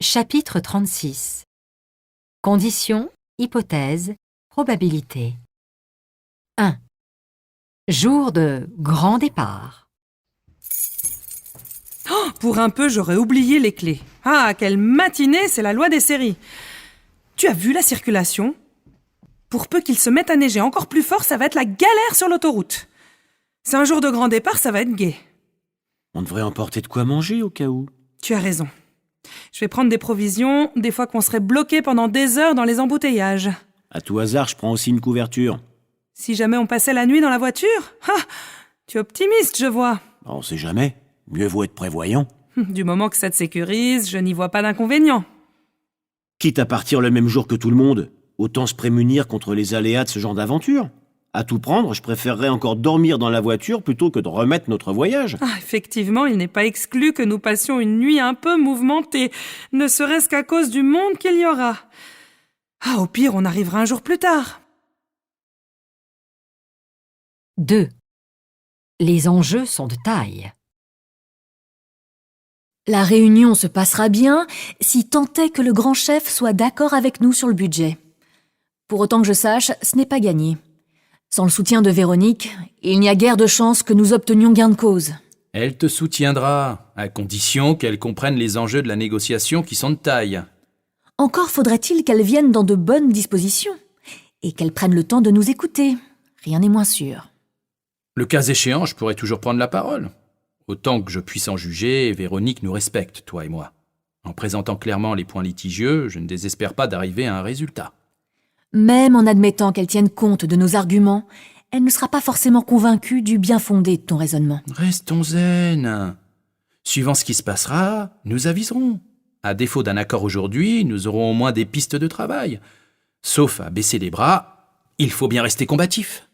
Chapitre 36. Conditions, hypothèses, probabilités. 1. Jour de grand départ. Pour un peu, j'aurais oublié les clés. Ah, quelle matinée, c'est la loi des séries. Tu as vu la circulation ? Pour peu qu'il se mette à neiger encore plus fort, ça va être la galère sur l'autoroute. C'est un jour de grand départ, ça va être gai. On devrait emporter de quoi manger au cas où. Tu as raison. Je vais prendre des provisions, des fois qu'on serait bloqué pendant des heures dans les embouteillages. À tout hasard, je prends aussi une couverture. Si jamais on passait la nuit dans la voiture ? Ah, tu es optimiste, je vois. On sait jamais. Mieux vaut être prévoyant. Du moment que ça te sécurise, je n'y vois pas d'inconvénient. Quitte à partir le même jour que tout le monde, autant se prémunir contre les aléas de ce genre d'aventure. À tout prendre, je préférerais encore dormir dans la voiture plutôt que de remettre notre voyage. Ah, effectivement, il n'est pas exclu que nous passions une nuit un peu mouvementée, ne serait-ce qu'à cause du monde qu'il y aura. Ah, au pire, on arrivera un jour plus tard. 2. Les enjeux sont de taille. La réunion se passera bien si tant est que le grand chef soit d'accord avec nous sur le budget. Pour autant que je sache, ce n'est pas gagné. Sans le soutien de Véronique, il n'y a guère de chance que nous obtenions gain de cause. Elle te soutiendra, à condition qu'elle comprenne les enjeux de la négociation qui sont de taille. Encore faudrait-il qu'elle vienne dans de bonnes dispositions et qu'elle prenne le temps de nous écouter. Rien n'est moins sûr. Le cas échéant, je pourrais toujours prendre la parole. Autant que je puisse en juger, Véronique nous respecte, toi et moi. En présentant clairement les points litigieux, je ne désespère pas d'arriver à un résultat. Même en admettant qu'elle tienne compte de nos arguments, elle ne sera pas forcément convaincue du bien fondé de ton raisonnement. Restons zen. Suivant ce qui se passera, nous aviserons. À défaut d'un accord aujourd'hui, nous aurons au moins des pistes de travail. Sauf à baisser les bras, il faut bien rester combatif.